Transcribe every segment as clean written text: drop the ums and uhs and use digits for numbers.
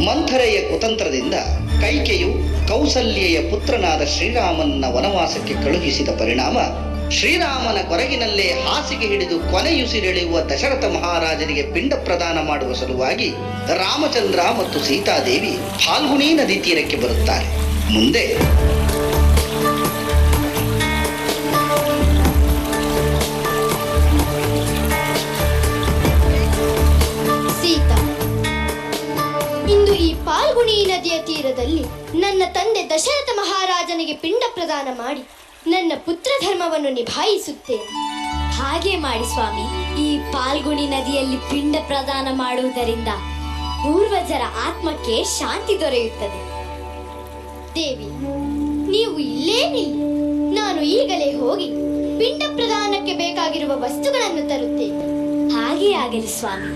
ಮಂಥರೆಯ ಕುತಂತ್ರದಿಂದ ಕೈಕೆಯು ಕೌಸಲ್ಯೆಯ ಪುತ್ರನಾದ ಶ್ರೀರಾಮನ ವನವಾಸಕ್ಕೆ ಕಳುಹಿಸಿದ ಪರಿಣಾಮ ಶ್ರೀರಾಮನ ಕೊರಗಿನಲ್ಲೇ ಹಾಸಿಗೆ ಹಿಡಿದು ಕೊನೆಯುಸಿರೆಳೆಯುವ ದಶರಥ ಮಹಾರಾಜನಿಗೆ ಪಿಂಡ ಪ್ರದಾನ ಮಾಡುವ ಸಲುವಾಗಿ ರಾಮಚಂದ್ರ ಮತ್ತು ಸೀತಾದೇವಿ ಫಾಲ್ಗುಣಿ ನದಿ ತೀರಕ್ಕೆ ಬರುತ್ತಾರೆ. ಮುಂದೆ ಸೀತಾ, ಇಂದು ಈ ಫಾಲ್ಗುಣಿ ನದಿಯ ತೀರದಲ್ಲಿ ನನ್ನ ತಂದೆ ದಶರಥ ಮಹಾರಾಜನಿಗೆ ಪಿಂಡ ಪ್ರದಾನ ಮಾಡಿ ನನ್ನ ಪುತ್ರ ಧರ್ಮವನ್ನು ನಿಭಾಯಿಸುತ್ತೇನೆ. ಹಾಗೆ ಮಾಡಿ ಸ್ವಾಮಿ. ಈ ಫಾಲ್ಗುಣಿ ನದಿಯಲ್ಲಿ ಪಿಂಡ ಪ್ರದಾನ ಮಾಡುವುದರಿಂದ ಪೂರ್ವಜರ ಆತ್ಮಕ್ಕೆ ಶಾಂತಿ ದೊರೆಯುತ್ತದೆ. ದೇವಿ, ನೀವು ಇಲ್ಲೇ ನಿಲ್ಲಿ. ನಾನು ಈಗಲೇ ಹೋಗಿ ಪಿಂಡ ಪ್ರದಾನಕ್ಕೆ ಬೇಕಾಗಿರುವ ವಸ್ತುಗಳನ್ನು ತರುತ್ತೇನೆ. ಹಾಗೆ ಆಗಲಿ ಸ್ವಾಮಿ.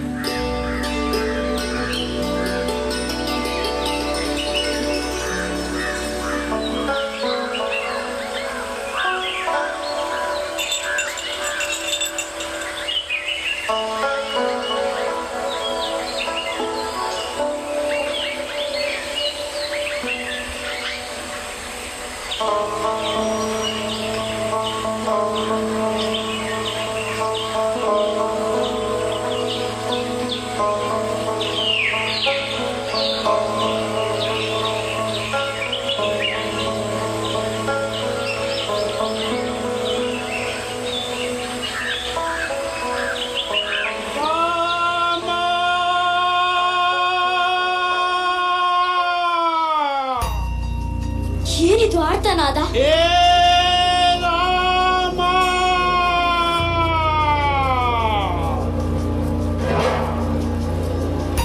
ಏನಿದು ಆರ್ತನಾದ?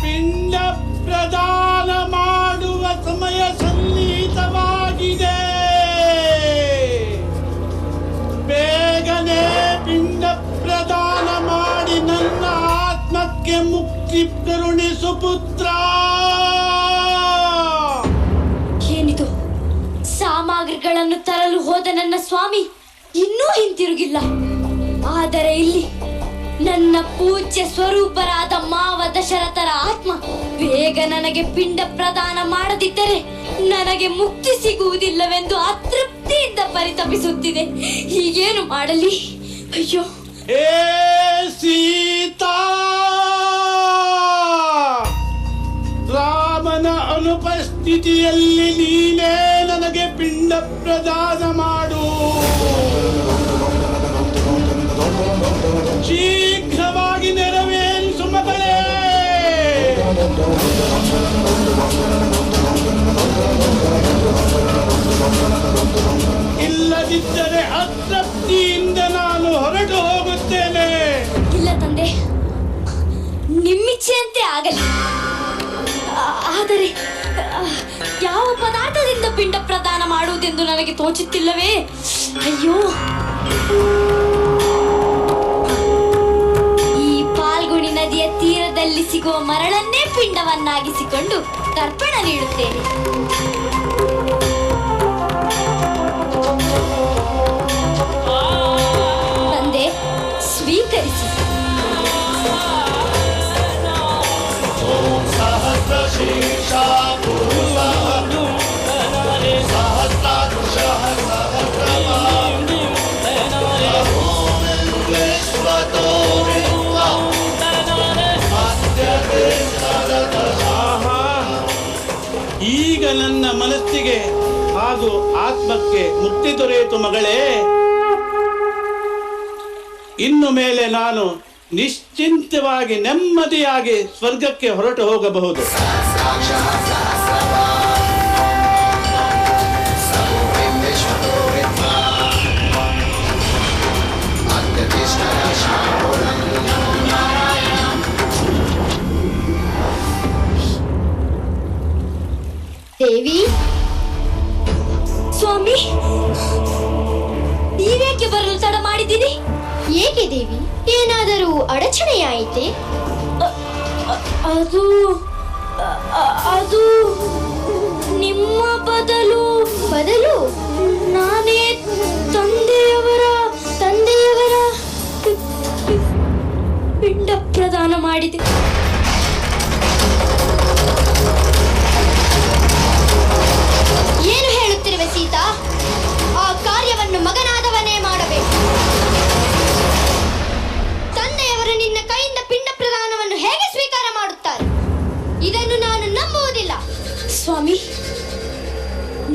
ಪಿಂಡ ಪ್ರದಾನ ಮಾಡುವ ಸಮಯ ಸನ್ನಿಹಿತವಾಗಿದೆ. ಬೇಗನೆ ಪಿಂಡ ಪ್ರದಾನ ಮಾಡಿ ನನ್ನ ಆತ್ಮಕ್ಕೆ ಮುಕ್ತಿ ಕರುಣಿಸು ಪುತ್ರ. ಏನಿದು? ಸಾಮಗ್ರಿಗಳನ್ನು ತರಲು ಹೋದ ನನ್ನ ಸ್ವಾಮಿ ಇನ್ನೂ ಹಿಂತಿರುಗಿಲ್ಲ. ಆದರೆ ಇಲ್ಲಿ ನನ್ನ ಪೂಜ್ಯ ಸ್ವರೂಪರಾದ ಮಾವ ದಶರಥರ ಆತ್ಮ ಬೇಗ ನನಗೆ ಪಿಂಡ ಪ್ರದಾನ ಮಾಡದಿದ್ದರೆ ನನಗೆ ಮುಕ್ತಿ ಸಿಗುವುದಿಲ್ಲವೆಂದು ಅತೃಪ್ತಿಯಿಂದ ಪರಿತಪಿಸುತ್ತಿದೆ. ಹೀಗೇನು ಮಾಡಲಿ? ಅಯ್ಯೋ! ಏ ಸೀತಾ, ರಾಮನ ಅನುಪಸ್ಥಿತಿಯಲ್ಲಿ ನೀನೇ ನನಗೆ ಪಿಂಡ ಪ್ರದಾನ ಮಾಡು. ಶೀಘ್ರವಾಗಿ ನೆರವೇರಿಸು ಮಗಳೇ. ಇಲ್ಲದಿದ್ದರೆ ಅತೃಪ್ತಿಯಿಂದ ನಾನು ಹೊರಟು ಹೋಗುತ್ತೇನೆ. ಇಲ್ಲ ತಂದೆ, ನಿಮ್ಮಿಚ್ಛೆಯಂತೆ ಆಗಲಿ. ಆದರೆ ಯಾವ ಪದಾರ್ಥದಿಂದ ಪಿಂಡ ಪ್ರದಾನ ಮಾಡುವುದೆಂದು ನನಗೆ ತೋಚುತ್ತಿಲ್ಲವೇ? ಅಯ್ಯೋ! ಈ ಫಾಲ್ಗುಣಿ ನದಿಯ ತೀರದಲ್ಲಿ ಸಿಗುವ ಮರಳನ್ನೇ ಪಿಂಡವನ್ನಾಗಿಸಿಕೊಂಡು ತರ್ಪಣ ನೀಡುತ್ತೇನೆ. ತಂದೆ, ಸ್ವೀಕರಿಸಿ. ಈಗ ನನ್ನ ಮನಸ್ಸಿಗೆ ಹಾಗೂ ಆತ್ಮಕ್ಕೆ ಮುಕ್ತಿ ದೊರೆಯಿತು ಮಗಳೇ. ಇನ್ನು ಮೇಲೆ ನಾನು ನಿಶ್ಚಿಂತವಾಗಿ ನೆಮ್ಮದಿಯಾಗಿ ಸ್ವರ್ಗಕ್ಕೆ ಹೊರಟು ಹೋಗಬಹುದು. ದೇವಿ, ಸ್ವಾಮಿ, ನೀವೇಕೆ ಬರಲು ತಡ ಮಾಡಿದ್ದೀರಿ? ಏಕೆ ದೇವಿ, ಏನಾದರೂ ಅಡಚಣೆಯಾಯಿತೆ? ಅದು ಅದು ನಿಮ್ಮ ಬದಲು ನಾನೇ ತಂದೆಯವರ ಪಿಂಡ ಪ್ರದಾನ ಮಾಡಿದೆ.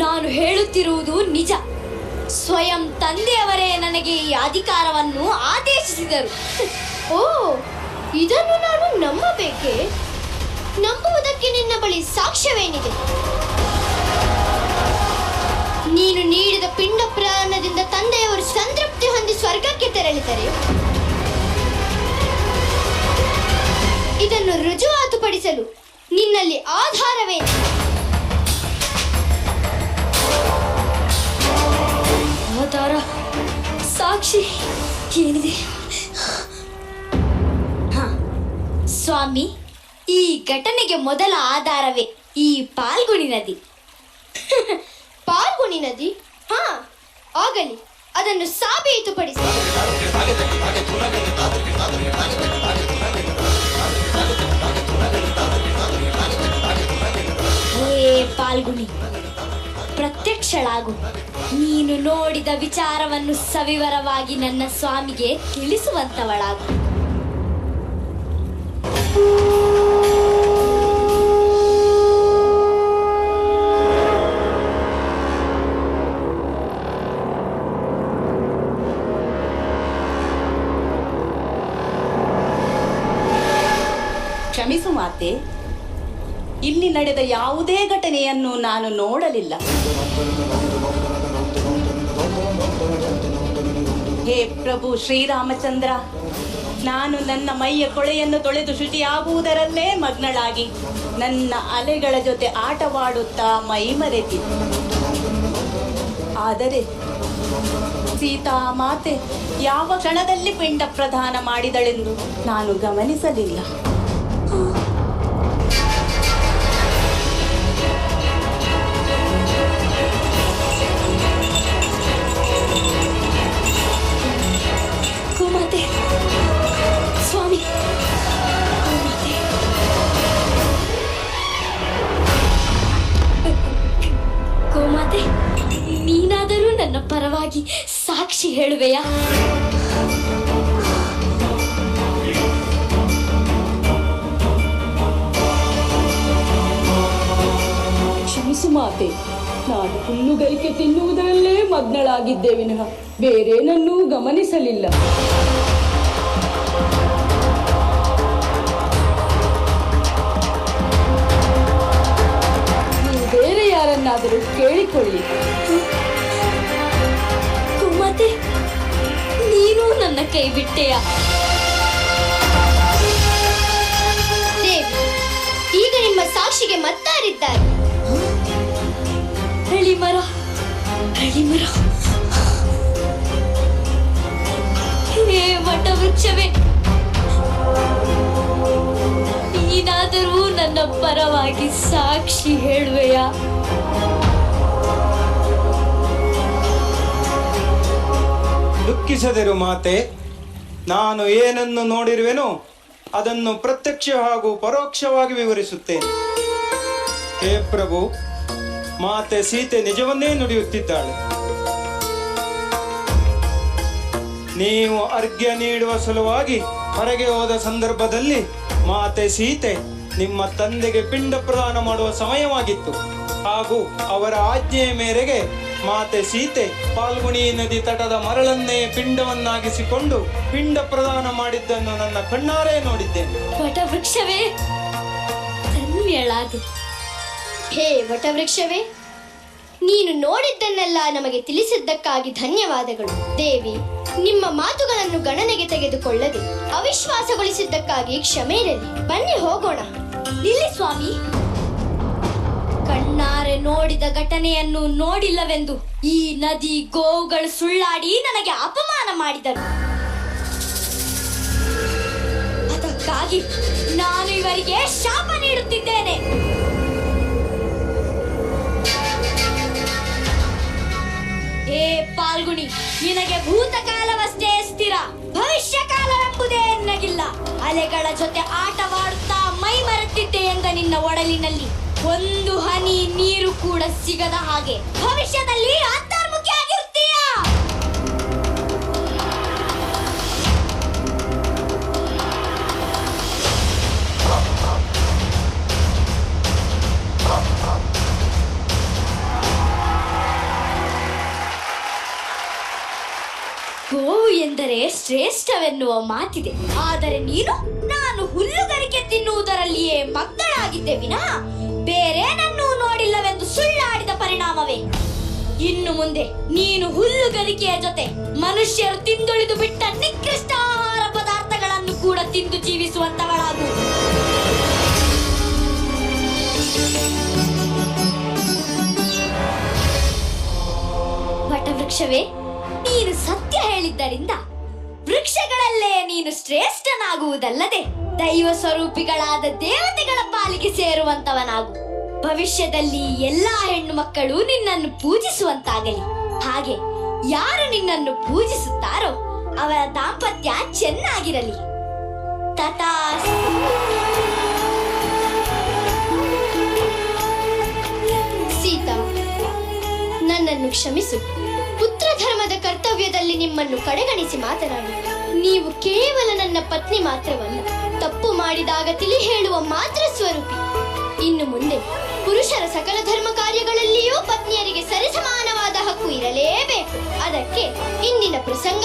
ನಾನು ಹೇಳುತ್ತಿರುವುದು ನಿಜ. ಸ್ವಯಂ ತಂದೆಯವರೇ ನನಗೆ ಈ ಅಧಿಕಾರವನ್ನು ಆದೇಶಿಸಿದರು. ಓ, ಇದನ್ನು ನಾನು ನಂಬಬೇಕೆ? ನಂಬುವುದಕ್ಕೆ ನಿನ್ನ ಬಳಿ ಸಾಕ್ಷ್ಯವೇನಿದೆ? ನೀನು ನೀಡಿದ ಪಿಂಡ ಪ್ರಾಣದಿಂದ ತಂದೆಯವರು ಸಂತೃಪ್ತಿ ಹೊಂದಿ ಸ್ವರ್ಗಕ್ಕೆ ತೆರಳಿದರೆ ಇದನ್ನು ರುಜುವಾತುಪಡಿಸಲು ನಿನ್ನಲ್ಲಿ ಆಧಾರವೇನು? ಆಧಾರ, ಸಾಕ್ಷಿ ಏನಿದೆ? ಸ್ವಾಮಿ, ಈ ಘಟನೆಗೆ ಮೊದಲ ಆಧಾರವೇ ಈ ಪಾಲ್ಗುಣಿ ನದಿ. ಪಾಲ್ಗುಣಿ ನದಿ? ಹಾ, ಆಗಲಿ, ಅದನ್ನು ಸಾಬೀತುಪಡಿಸಿ. ಹೇ ಪಾಲ್ಗುಣಿ, ಪ್ರತ್ಯಕ್ಷಳಾಗು. ನೀನು ನೋಡಿದ ವಿಚಾರವನ್ನು ಸವಿವರವಾಗಿ ನನ್ನ ಸ್ವಾಮಿಗೆ ತಿಳಿಸುವಂತವಳಾಗು. ಕ್ಷಮಿಸು ಮಾತೆ, ಇಲ್ಲಿ ನಡೆದ ಯಾವುದೇ ಘಟನೆಯನ್ನು ನಾನು ನೋಡಲಿಲ್ಲ. ಹೇ ಪ್ರಭು ಶ್ರೀರಾಮಚಂದ್ರ, ನಾನು ನನ್ನ ಮೈಯ ಕೊಳೆಯನ್ನು ತೊಳೆದು ಶುಚಿಯಾಗುವುದರಲ್ಲೇ ಮಗ್ನಳಾಗಿ ನನ್ನ ಅಲೆಗಳ ಜೊತೆ ಆಟವಾಡುತ್ತಾ ಮೈ ಮರೆತಿದ್ದೆ. ಆದರೆ ಸೀತಾ ಮಾತೆ ಯಾವ ಕ್ಷಣದಲ್ಲಿ ಪಿಂಡ ಪ್ರದಾನ ಮಾಡಿದಳೆಂದು ನಾನು ಗಮನಿಸಲಿಲ್ಲ. ಗೋಮಾತೆ, ಸ್ವಾಮಿ, ಗೋಮಾತೆ. ಗೋಮಾತೆ, ನೀನಾದರೂ ನನ್ನ ಪರವಾಗಿ ಸಾಕ್ಷಿ ಹೇಳುವೆಯಾ? ಕ್ಷಮಿಸು ಮಾತೆ, ನಾನು ಹುಲ್ಲುಗರಿಕೆ ತಿನ್ನುವುದರಲ್ಲೇ ಮಗ್ನಳಾಗಿದ್ದೆ ವಿನಃ ಬೇರೇನನ್ನೂ ಗಮನಿಸಲಿಲ್ಲ. ನೀವು ಬೇರೆ ಯಾರನ್ನಾದರೂ ಕೇಳಿಕೊಳ್ಳಿ. ಗೋಮಾತೆ, ನೀನು ನನ್ನ ಕೈ ಬಿಟ್ಟೆಯಾ? ದೇವಿ, ಈಗ ನಿಮ್ಮ ಸಾಕ್ಷಿಗೆ ಮತ್ತಾರಿದ್ದಾರೆ? ಹಳಿಮರ, ಹಳಿಮರ. ಹೇ ವಟವೃಕ್ಷವೇ, ನೀನಾದರೂ ನನ್ನ ಪರವಾಗಿ ಸಾಕ್ಷಿ ಹೇಳುವೆಯಾ? ದುಃಖಿಸದಿರು ಮಾತೆ, ನಾನು ಏನನ್ನು ನೋಡಿರುವೆನೋ ಅದನ್ನು ಪ್ರತ್ಯಕ್ಷ ಹಾಗೂ ಪರೋಕ್ಷವಾಗಿ ವಿವರಿಸುತ್ತೇನೆ. ಹೇ ಪ್ರಭು, ಮಾತೆ ಸೀತೆ ನಿಜವನ್ನೇ ನುಡಿಯುತ್ತಿದ್ದಾಳೆ. ನೀವು ಅರ್ಘ್ಯ ನೀಡುವ ಸಲುವಾಗಿ ಹೊರಗೆ ಹೋದ ಸಂದರ್ಭದಲ್ಲಿ ಮಾತೆ ಸೀತೆ ನಿಮ್ಮ ತಂದೆಗೆ ಪಿಂಡ ಪ್ರದಾನ ಮಾಡುವ ಸಮಯವಾಗಿತ್ತು. ಹಾಗೂ ಅವರ ಆಜ್ಞೆಯ ಮೇರೆಗೆ ಮಾತೆ ಸೀತೆ ಪಾಲ್ಗುಣಿ ನದಿ ತಟದ ಮರಳನ್ನೇ ಪಿಂಡವನ್ನಾಗಿಸಿಕೊಂಡು ಪಿಂಡ ಪ್ರದಾನ ಮಾಡಿದ್ದನ್ನು ನನ್ನ ಕಣ್ಣಾರೆ ನೋಡಿದ್ದೇನೆ. ವಟವೃಕ್ಷವೇ, ಧನ್ಯಳಾದೆ. ಹೇ ವಟವೃಕ್ಷವೇ, ನೀನು ನೋಡಿದ್ದನ್ನೆಲ್ಲ ನಮಗೆ ತಿಳಿಸಿದ್ದಕ್ಕಾಗಿ ಧನ್ಯವಾದಗಳು. ದೇವಿ, ನಿಮ್ಮ ಮಾತುಗಳನ್ನು ಗಣನೆಗೆ ತೆಗೆದುಕೊಳ್ಳದೆ ಅವಿಶ್ವಾಸಗೊಳಿಸಿದ್ದಕ್ಕಾಗಿ ಕ್ಷಮೆ ಇರಲಿ. ಬನ್ನಿ ಹೋಗೋಣ. ನಿಲ್ಲಿ ಸ್ವಾಮಿ. ಕಣ್ಣಾರೆ ನೋಡಿದ ಘಟನೆಯನ್ನು ನೋಡಿಲ್ಲವೆಂದು ಈ ನದಿ ಗೋವುಗಳು ಸುಳ್ಳಾಡಿ ನನಗೆ ಅಪಮಾನ ಮಾಡಿದರು. ಅದಕ್ಕಾಗಿ ನಾನು ಇವರಿಗೆ ಶಾಪ ನೀಡುತ್ತಿದ್ದೇನೆ. ಏ ಪಾಲ್ಗುಣಿ, ನಿನಗೆ ಭೂತಕಾಲವಷ್ಟೇ ಸ್ಥಿರ, ಭವಿಷ್ಯ ಕಾಲವೆಂಬುದೇ ಎನ್ನಗಿಲ್ಲ. ಅಲೆಗಳ ಜೊತೆ ಆಟವಾಡುತ್ತಾ ಮೈ ಮರೆತಿದ್ದೆ ಎಂದ ನಿನ್ನ ಒಡಲಿನಲ್ಲಿ ಒಂದು ಹನಿ ನೀರು ಕೂಡ ಸಿಗದ ಹಾಗೆ ಭವಿಷ್ಯದಲ್ಲಿ ಅಂತರ್ಮುಖಿಯಾಗಿರುತ್ತೀಯಾ? ಶ್ರೇಷ್ಠವೆನ್ನುವ ಮಾತಿದೆ. ಆದರೆ ನೀನು ನಾನು ಹುಲ್ಲುಗರಿಕೆ ತಿನ್ನುವುದರಲ್ಲಿಯೇ ಮಕ್ಕಳಾಗಿದ್ದೆ ವಿನಃ ಬೇರೇನನ್ನೂ ನೋಡಿಲ್ಲವೆಂದು ಸುಳ್ಳಾಡಿದ ಪರಿಣಾಮವೇ. ಇನ್ನು ಮುಂದೆ ನೀನು ಹುಲ್ಲುಗರಿಕೆಯ ಜೊತೆ ಮನುಷ್ಯರು ತಿಂದುಳಿದು ಬಿಟ್ಟ ನಿಕೃಷ್ಟ ಆಹಾರ ಪದಾರ್ಥಗಳನ್ನು ಕೂಡ ತಿಂದು ಜೀವಿಸುವಂತವಳಾಗು. ವಟವೃಕ್ಷವೇ, ನೀನು ಸತ್ಯ ಹೇಳಿದ್ದರಿಂದ ವೃಕ್ಷಗಳಲ್ಲೇ ನೀನು ಶ್ರೇಷ್ಠನಾಗುವುದಲ್ಲದೆ ದೈವ ಸ್ವರೂಪಿಗಳಾದ ದೇವತೆಗಳ ಪಾಲಿಗೆ ಸೇರುವಂತವನಾಗು. ಭವಿಷ್ಯದಲ್ಲಿ ಎಲ್ಲಾ ಹೆಣ್ಣು ಮಕ್ಕಳು ನಿನ್ನನ್ನು ಪೂಜಿಸುವಂತಾಗಲಿ. ಹಾಗೆ ಯಾರು ನಿನ್ನನ್ನು ಪೂಜಿಸುತ್ತಾರೋ ಅವರ ದಾಂಪತ್ಯ ಚೆನ್ನಾಗಿರಲಿ. ತಥಾಸ್ತು. ಸೀತಾ, ನನ್ನನ್ನು ಕ್ಷಮಿಸು. ಪುತ್ರ ಧರ್ಮದ ಕರ್ತವ್ಯದಲ್ಲಿ ನಿಮ್ಮನ್ನು ಕಡೆಗಣಿಸಿ ಮಾತನಾಡಿ. ನೀವು ಕೇವಲ ನನ್ನ ಪತ್ನಿ ಮಾತ್ರವಲ್ಲ, ತಪ್ಪು ಮಾಡಿದಾಗ ತಿಳಿ ಹೇಳುವ ಮಾತ್ರ ಸ್ವರೂಪಿ. ಇನ್ನು ಮುಂದೆ ಪುರುಷರ ಸಕಲ ಧರ್ಮ ಕಾರ್ಯಗಳಲ್ಲಿಯೂ ಪತ್ನಿಯರಿಗೆ ಸರಿಸಮಾನವಾದ ಹಕ್ಕು ಇರಲೇಬೇಕು. ಅದಕ್ಕೆ ಇಂದಿನ ಪ್ರಸಂಗ